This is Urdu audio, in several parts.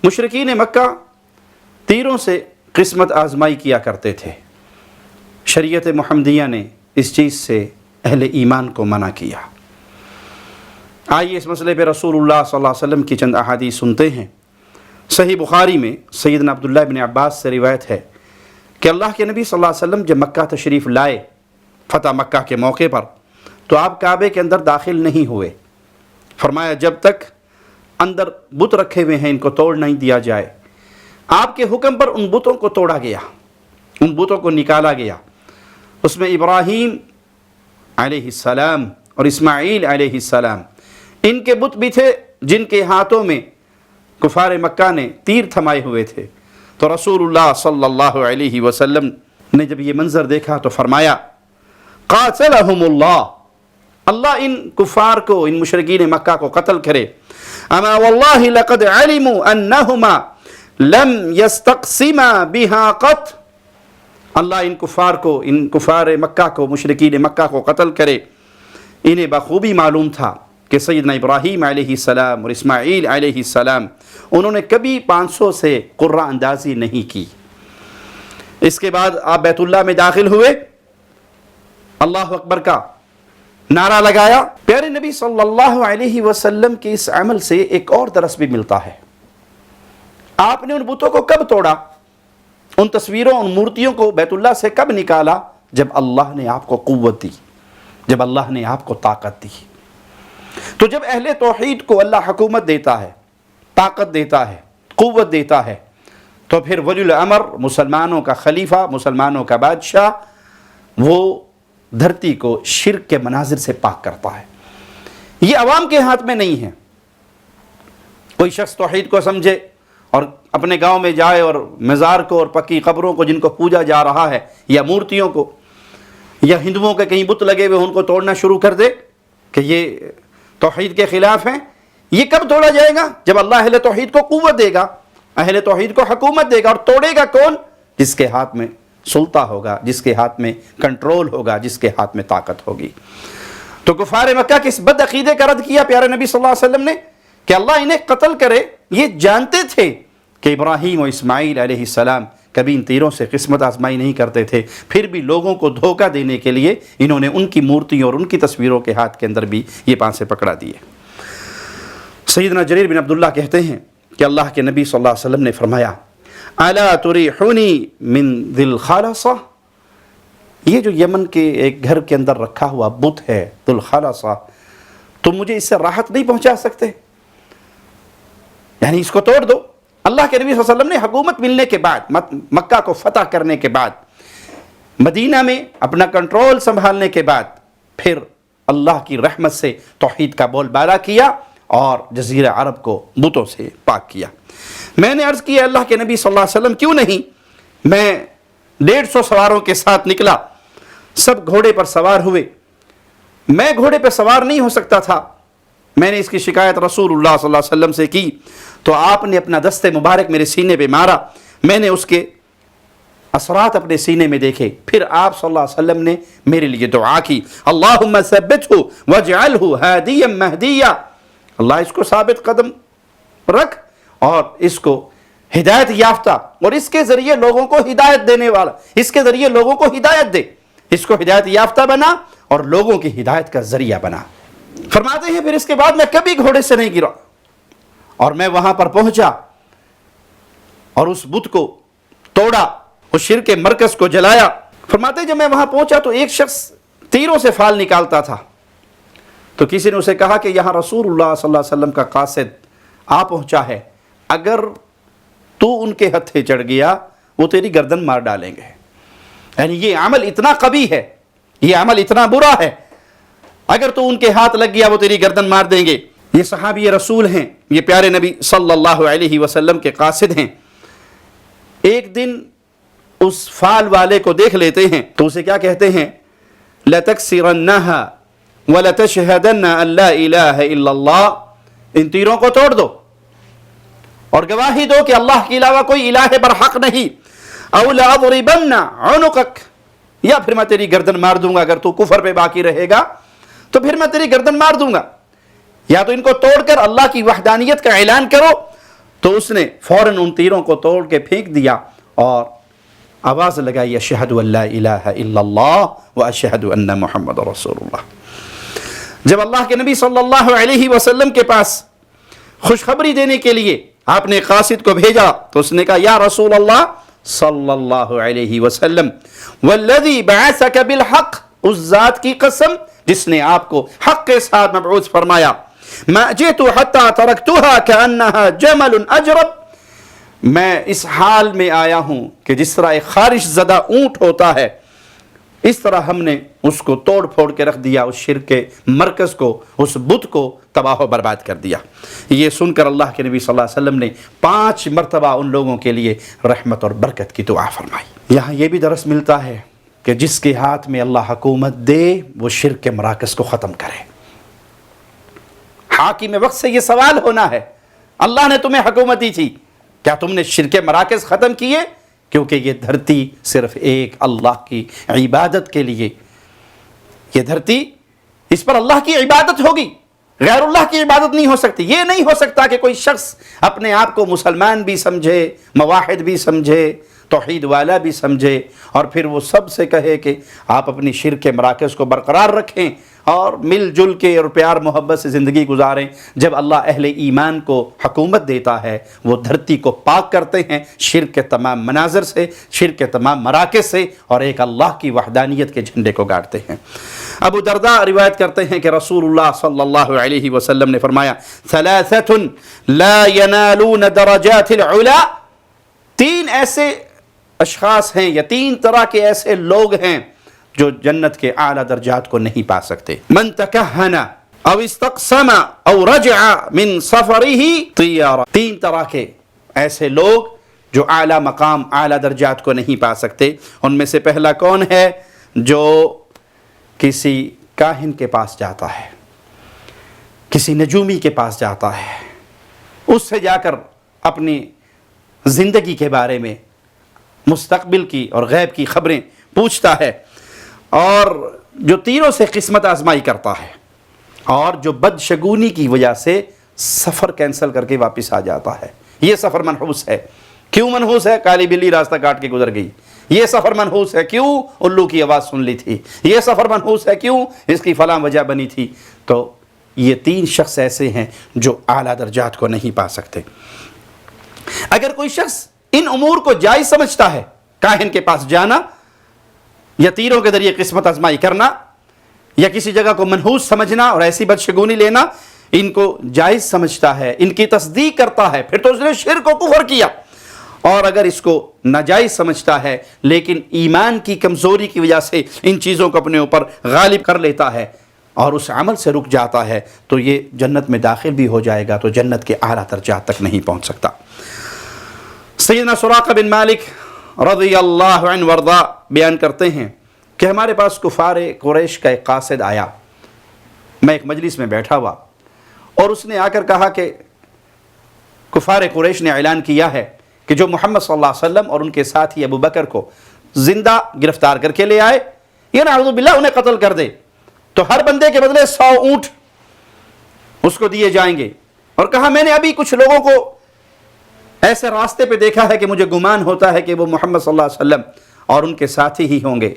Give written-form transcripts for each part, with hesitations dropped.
مشرکین مکہ تیروں سے قسمت آزمائی کیا کرتے تھے. شریعت محمدیہ نے اس چیز سے اہل ایمان کو منع کیا. آئیے اس مسئلے پہ رسول اللہ صلی اللہ علیہ وسلم کی چند احادیث سنتے ہیں. صحیح بخاری میں سیدنا عبداللہ بن عباس سے روایت ہے کہ اللہ کے نبی صلی اللہ علیہ وسلم جب مکہ تشریف لائے فتح مکہ کے موقع پر تو آپ کعبے کے اندر داخل نہیں ہوئے. فرمایا جب تک اندر بت رکھے ہوئے ہیں ان کو توڑ نہیں دیا جائے. آپ کے حکم پر ان بتوں کو توڑا گیا, ان بتوں کو نکالا گیا. اس میں ابراہیم علیہ السلام اور اسماعیل علیہ السلام ان کے بت بھی تھے جن کے ہاتھوں میں کفار مکہ نے تیر تھمائے ہوئے تھے. تو رسول اللہ صلی اللہ علیہ وسلم نے جب یہ منظر دیکھا تو فرمایا قاتلہم اللہ, اللہ ان کفار کو, ان مشرکین مکہ کو قتل کرے. اما واللہ لقد علموا انہما لم یستقسما بہا قط, اللہ ان کفار کو, ان کفار مکہ کو, مشرکین مکہ کو قتل کرے. انہیں بخوبی معلوم تھا کہ سیدنا ابراہیم علیہ السلام اور اسماعیل علیہ السلام انہوں نے کبھی 500 سے قرہ اندازی نہیں کی. اس کے بعد آپ بیت اللہ میں داخل ہوئے, اللہ اکبر کا نعرہ لگایا. پیارے نبی صلی اللہ علیہ وسلم کے اس عمل سے ایک اور درس بھی ملتا ہے. آپ نے ان بتوں کو کب توڑا, ان تصویروں, ان مورتیوں کو بیت اللہ سے کب نکالا؟ جب اللہ نے آپ کو قوت دی, جب اللہ نے آپ کو طاقت دی. تو جب اہل توحید کو اللہ حکومت دیتا ہے, طاقت دیتا ہے, قوت دیتا ہے, تو پھر ولی الامر, مسلمانوں کا خلیفہ, مسلمانوں کا بادشاہ, وہ دھرتی کو شرک کے مناظر سے پاک کرتا ہے. یہ عوام کے ہاتھ میں نہیں ہے. کوئی شخص توحید کو سمجھے اور اپنے گاؤں میں جائے اور مزار کو اور پکی قبروں کو جن کو پوجا جا رہا ہے, یا مورتیوں کو, یا ہندوؤں کے کہیں بت لگے ہوئے ان کو توڑنا شروع کر دے کہ یہ توحید کے خلاف ہیں. یہ کب توڑا جائے گا؟ جب اللہ اہل توحید کو قوت دے گا, اہل توحید کو حکومت دے گا. اور توڑے گا کون؟ جس کے ہاتھ میں سلطہ ہوگا, جس کے ہاتھ میں کنٹرول ہوگا, جس کے ہاتھ میں طاقت ہوگی. تو کفار مکہ کے اس بد عقیدے کا رد کیا پیارے نبی صلی اللہ علیہ وسلم نے کہ اللہ انہیں قتل کرے. یہ جانتے تھے کہ ابراہیم و اسماعیل علیہ السلام کبھی ان تیروں سے قسمت آزمائی نہیں کرتے تھے, پھر بھی لوگوں کو دھوکہ دینے کے لیے انہوں نے ان کی مورتیوں اور ان کی تصویروں کے ہاتھ کے اندر بھی یہ پانسے پکڑا دیے. سیدنا جریر بن عبداللہ کہتے ہیں کہ اللہ کے نبی صلی اللہ علیہ وسلم نے فرمایا الا تریحنی من ذی الخالصہ, یہ جو یمن کے ایک گھر کے اندر رکھا ہوا بت ہے ذو الخالصہ, تم مجھے اس سے راحت نہیں پہنچا سکتے؟ یعنی اس کو توڑ دو. اللہ کے نبی صلی اللہ علیہ وسلم نے حکومت ملنے کے بعد, مکہ کو فتح کرنے کے بعد, مدینہ میں اپنا کنٹرول سنبھالنے کے بعد, پھر اللہ کی رحمت سے توحید کا بول بالا کیا اور جزیرہ عرب کو بتوں سے پاک کیا. میں نے عرض کیا اللہ کے نبی صلی اللہ علیہ وسلم کیوں نہیں, میں 150 سواروں کے ساتھ نکلا, سب گھوڑے پر سوار ہوئے, میں گھوڑے پہ سوار نہیں ہو سکتا تھا. میں نے اس کی شکایت رسول اللہ صلی اللہ علیہ وسلم سے کی تو آپ نے اپنا دست مبارک میرے سینے پہ مارا. میں نے اس کے اثرات اپنے سینے میں دیکھے. پھر آپ صلی اللہ علیہ وسلم نے میرے لیے دعا کی, اللہم ثبتہ واجعلہ ہادیا مہدیا, اللہ اس کو ثابت قدم رکھ اور اس کو ہدایت یافتہ اور اس کے ذریعے لوگوں کو ہدایت دینے والا, اس کے ذریعے لوگوں کو ہدایت دے, اس کو ہدایت یافتہ بنا اور لوگوں کی ہدایت کا ذریعہ بنا. فرماتے ہیں پھر اس کے بعد میں کبھی گھوڑے سے نہیں گرا اور میں وہاں پر پہنچا اور اس بت کو توڑا, اس شرک کے مرکز کو جلایا. فرماتے ہیں جب میں وہاں پہنچا تو ایک شخص تیروں سے فال نکالتا تھا. تو کسی نے اسے کہا کہ یہاں رسول اللہ صلی اللہ علیہ وسلم کا قاصد آ پہنچا ہے, اگر تو ان کے ہتھے چڑھ گیا وہ تیری گردن مار ڈالیں گے. یعنی یہ عمل اتنا قبیح ہے, یہ عمل اتنا برا ہے, اگر تو ان کے ہاتھ لگ گیا وہ تیری گردن مار دیں گے. یہ صحابی رسول ہیں, یہ پیارے نبی صلی اللہ علیہ وسلم کے قاصد ہیں. ایک دن اس فال والے کو دیکھ لیتے ہیں تو اسے کیا کہتے ہیں, لَتَكْسِرَنَّهَا وَلَتَشْهَدَنَّ أَن لَا إِلَهَ إِلَّا اللَّهِ, ان تیروں کو توڑ دو اور گواہی دو کہ اللہ کے علاوہ کوئی الہ برحق نہیں. أَوْ لَأَضْرِبَنَّ عُنُقَكَ, یا پھر میں تیری گردن مار دوں گا, اگر تو کفر پہ باقی رہے گا تو پھر میں تیری گردن مار دوں گا. یا تو ان کو توڑ کر اللہ کی وحدانیت کا اعلان کرو تو اس نے فوراً ان تیروں کو توڑ کے پھینک دیا اور آواز لگائی اشہد ان لا الہ الا اللہ و اشہد ان محمد رسول اللہ۔ جب اللہ کے نبی صلی اللہ علیہ وسلم کے پاس خوشخبری دینے کے لیے آپ نے قاصد کو بھیجا تو اس نے کہا یا رسول اللہ صلی اللہ علیہ وسلم والذی بعثک بالحق، اس ذات کی قسم جس نے آپ کو حق کے ساتھ مبعوث فرمایا، ما جئت حتی ترکتها کأنها جمل اجرب، میں اس حال میں آیا ہوں کہ جس طرح ایک خارش زدہ اونٹ ہوتا ہے اس طرح ہم نے اس کو توڑ پھوڑ کے رکھ دیا، اس شرک کے مرکز کو، اس بت کو تباہ و برباد کر دیا۔ یہ سن کر اللہ کے نبی صلی اللہ علیہ وسلم نے 5 مرتبہ ان لوگوں کے لیے رحمت اور برکت کی دعا فرمائی۔ یہاں یہ بھی درس ملتا ہے کہ جس کے ہاتھ میں اللہ حکومت دے وہ شرک کے مراکز کو ختم کرے۔ حاکم وقت سے یہ سوال ہونا ہے، اللہ نے تمہیں حکومت دی تھی، کیا تم نے شرک مراکز ختم کیے؟ کیونکہ یہ دھرتی صرف ایک اللہ کی عبادت کے لیے، یہ دھرتی اس پر اللہ کی عبادت ہوگی، غیر اللہ کی عبادت نہیں ہو سکتی۔ یہ نہیں ہو سکتا کہ کوئی شخص اپنے آپ کو مسلمان بھی سمجھے، موحد بھی سمجھے، توحید والا بھی سمجھے، اور پھر وہ سب سے کہے کہ آپ اپنی شرک کے مراکز کو برقرار رکھیں اور مل جل کے اور پیار محبت سے زندگی گزاریں۔ جب اللہ اہل ایمان کو حکومت دیتا ہے وہ دھرتی کو پاک کرتے ہیں شرک کے تمام مناظر سے، شرک کے تمام مراکز سے، اور ایک اللہ کی وحدانیت کے جھنڈے کو گاڑتے ہیں۔ ابو درداء روایت کرتے ہیں کہ رسول اللہ صلی اللہ علیہ وسلم نے فرمایا ثلاثۃ لا ینالون درجات العلا، 3 ایسے اشخاص ہیں یا 3 طرح کے ایسے لوگ ہیں جو جنت کے اعلیٰ درجات کو نہیں پا سکتے۔ من تکہن او استقسم او رجع من سفرہ طیارہ، 3 طرح کے ایسے لوگ جو اعلیٰ مقام، اعلیٰ درجات کو نہیں پا سکتے۔ ان میں سے پہلا کون ہے؟ جو کسی کاہن کے پاس جاتا ہے، کسی نجومی کے پاس جاتا ہے، اس سے جا کر اپنی زندگی کے بارے میں، مستقبل کی اور غیب کی خبریں پوچھتا ہے، اور جو تیروں سے قسمت آزمائی کرتا ہے، اور جو بدشگونی کی وجہ سے سفر کینسل کر کے واپس آ جاتا ہے۔ یہ سفر منحوس ہے۔ کیوں منحوس ہے؟ کالی بلی راستہ کاٹ کے گزر گئی۔ یہ سفر منحوس ہے، کیوں؟ الو کی آواز سن لی تھی۔ یہ سفر منحوس ہے، کیوں؟ اس کی فلاں وجہ بنی تھی۔ تو یہ 3 شخص ایسے ہیں جو اعلیٰ درجات کو نہیں پا سکتے۔ اگر کوئی شخص ان امور کو جائز سمجھتا ہے، کاہن کے پاس جانا یا تیروں کے ذریعے قسمت آزمائی کرنا یا کسی جگہ کو منحوس سمجھنا اور ایسی بدشگونی لینا، ان کو جائز سمجھتا ہے، ان کی تصدیق کرتا ہے، پھر تو اس نے شرک و کفر کیا۔ اور اگر اس کو ناجائز سمجھتا ہے لیکن ایمان کی کمزوری کی وجہ سے ان چیزوں کو اپنے اوپر غالب کر لیتا ہے اور اس عمل سے رک جاتا ہے، تو یہ جنت میں داخل بھی ہو جائے گا تو جنت کے اعلیٰ درجات تک نہیں پہنچ سکتا۔ سیدنا سراقہ بن مالک رضی اللہ عنہ وارضا بیان کرتے ہیں کہ ہمارے پاس کفار قریش کا ایک قاصد آیا، میں ایک مجلس میں بیٹھا ہوا، اور اس نے آ کر کہا کہ کفار قریش نے اعلان کیا ہے کہ جو محمد صلی اللہ علیہ وسلم اور ان کے ساتھی ابو بکر کو زندہ گرفتار کر کے لے آئے یا نعوذ باللہ انہیں قتل کر دے تو ہر بندے کے بدلے 100 اونٹ اس کو دیے جائیں گے۔ اور کہا میں نے ابھی کچھ لوگوں کو ایسے راستے پہ دیکھا ہے کہ مجھے گمان ہوتا ہے کہ وہ محمد صلی اللہ علیہ وسلم اور ان کے ساتھی ہی ہوں گے۔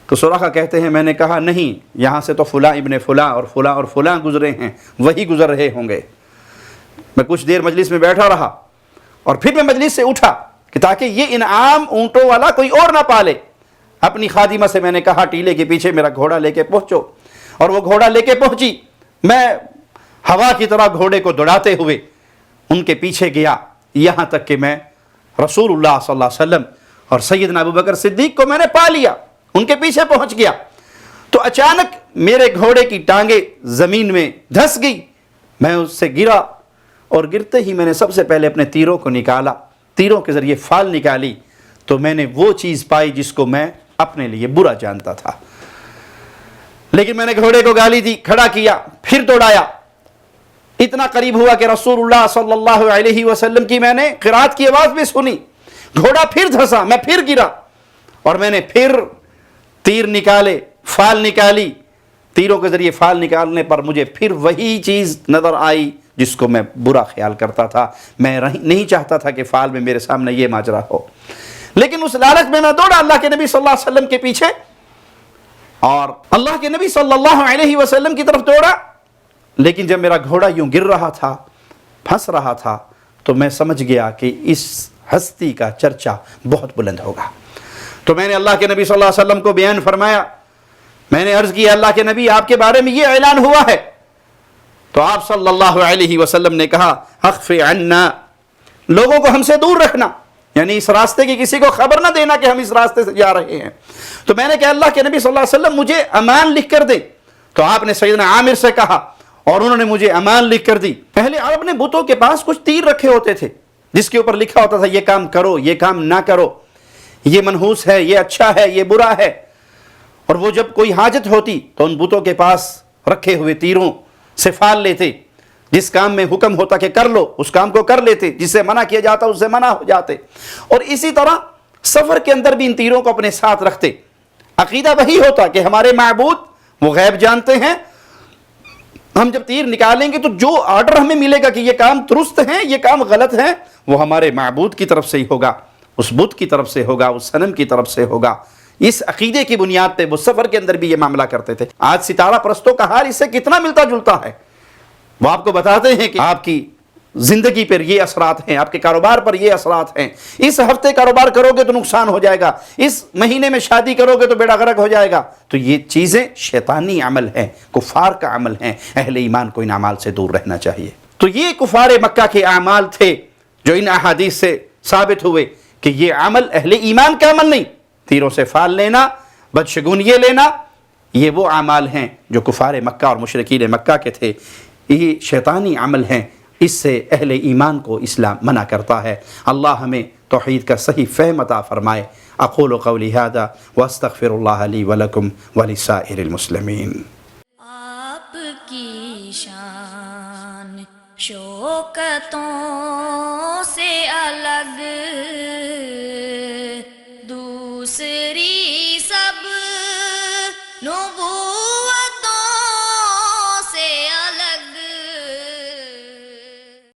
تو سراقہ کہتے ہیں میں نے کہا نہیں، یہاں سے تو فلاں ابن فلاں اور فلاں اور فلاں گزرے ہیں، وہی گزر رہے ہوں گے۔ میں کچھ دیر مجلس میں بیٹھا رہا اور پھر میں مجلس سے اٹھا کہ تاکہ یہ انعام اونٹوں والا کوئی اور نہ پالے۔ اپنی خادمہ سے میں نے کہا ٹیلے کے پیچھے میرا گھوڑا لے کے پہنچو، اور وہ گھوڑا لے کے پہنچی۔ میں ہوا کی طرح گھوڑے کو دوڑاتے ہوئے ان کے پیچھے گیا، یہاں تک کہ میں رسول اللہ صلی اللہ علیہ وسلم اور سیدنا ابو بکر صدیق کو میں نے پا لیا، ان کے پیچھے پہنچ گیا۔ تو اچانک میرے گھوڑے کی ٹانگیں زمین میں دھس گئی، میں اس سے گرا، اور گرتے ہی میں نے سب سے پہلے اپنے تیروں کو نکالا، تیروں کے ذریعے فال نکالی، تو میں نے وہ چیز پائی جس کو میں اپنے لیے برا جانتا تھا۔ لیکن میں نے گھوڑے کو گالی دی، کھڑا کیا، پھر دوڑایا، اتنا قریب ہوا کہ رسول اللہ صلی اللہ علیہ وسلم کی میں نے قرات کی آواز بھی سنی، گھوڑا پھر دھسا، میں پھر گرا، اور میں نے پھر تیر نکالے، فال نکالی، تیروں کے ذریعے فال نکالنے پر مجھے پھر وہی چیز نظر آئی جس کو میں برا خیال کرتا تھا. میں نہیں چاہتا تھا کہ فعال میں میرے سامنے یہ ماجرا ہو، لیکن اس لالچ میں دوڑا اللہ کے نبی صلی اللہ علیہ وسلم کے پیچھے، اور اللہ کے نبی صلی اللہ علیہ وسلم کی طرف دوڑا. لیکن جب میرا گھوڑا یوں گر رہا تھا، پھنس رہا تھا، تو میں سمجھ گیا کہ اس ہستی کا چرچا بہت بلند ہوگا. تو میں نے اللہ کے نبی صلی اللہ علیہ وسلم کو بیان فرمایا. میں نے عرض کیا اللہ کے نبی آپ کے بارے میں یہ اعلان ہوا ہے. تو آپ صلی اللہ علیہ وسلم نے کہا اخف عنا، لوگوں کو ہم سے دور رکھنا، یعنی اس راستے کی کسی کو خبر نہ دینا کہ ہم اس راستے سے جا رہے ہیں. تو میں نے کہا اللہ کے نبی صلی اللہ علیہ وسلم مجھے امان لکھ کر دے. تو آپ نے سیدنا عامر سے کہا اور انہوں نے مجھے امان لکھ کر دی. پہلے عرب نے بتوں کے پاس کچھ تیر رکھے ہوتے تھے جس کے اوپر لکھا ہوتا تھا یہ کام کرو، یہ کام نہ کرو، یہ منحوس ہے، یہ اچھا ہے، یہ برا ہے. اور وہ جب کوئی حاجت ہوتی تو ان بتوں کے پاس رکھے ہوئے تیروں سے پھال لیتے. جس کام میں حکم ہوتا کہ کر لو اس کام کو کر لیتے، جس سے منع کیا جاتا اس سے منع ہو جاتے. اور اسی طرح سفر کے اندر بھی ان تیروں کو اپنے ساتھ رکھتے. عقیدہ وہی ہوتا کہ ہمارے معبود وہ غیب جانتے ہیں، ہم جب تیر نکالیں گے تو جو آرڈر ہمیں ملے گا کہ یہ کام درست ہے یہ کام غلط ہے، وہ ہمارے معبود کی طرف سے ہی ہوگا، اس بت کی طرف سے ہوگا، اس صنم کی طرف سے ہوگا. اس عقیدے کی بنیاد پہ وہ سفر کے اندر بھی یہ معاملہ کرتے تھے. آج ستارہ پرستوں کا حال اس سے کتنا ملتا جلتا ہے. وہ آپ کو بتاتے ہیں کہ آپ کی زندگی پر یہ اثرات ہیں، آپ کے کاروبار پر یہ اثرات ہیں، اس ہفتے کاروبار کرو گے تو نقصان ہو جائے گا، اس مہینے میں شادی کرو گے تو بیڑا غرق ہو جائے گا. تو یہ چیزیں شیطانی عمل ہیں، کفار کا عمل ہیں. اہل ایمان کو ان اعمال سے دور رہنا چاہیے. تو یہ کفار مکہ کے اعمال تھے جو ان احادیث سے ثابت ہوئے کہ یہ عمل اہل ایمان کا عمل نہیں. تیروں سے فال لینا، بدشگونیے لینا، یہ وہ اعمال ہیں جو کفار مکہ اور مشرکین مکہ کے تھے. یہ شیطانی عمل ہیں، اس سے اہل ایمان کو اسلام منع کرتا ہے. اللہ ہمیں توحید کا صحیح فہم عطا فرمائے. اقول قولی ھذا واستغفر اللہ لی ولکم ولسائر المسلمین. آپ کی شان شوکتوں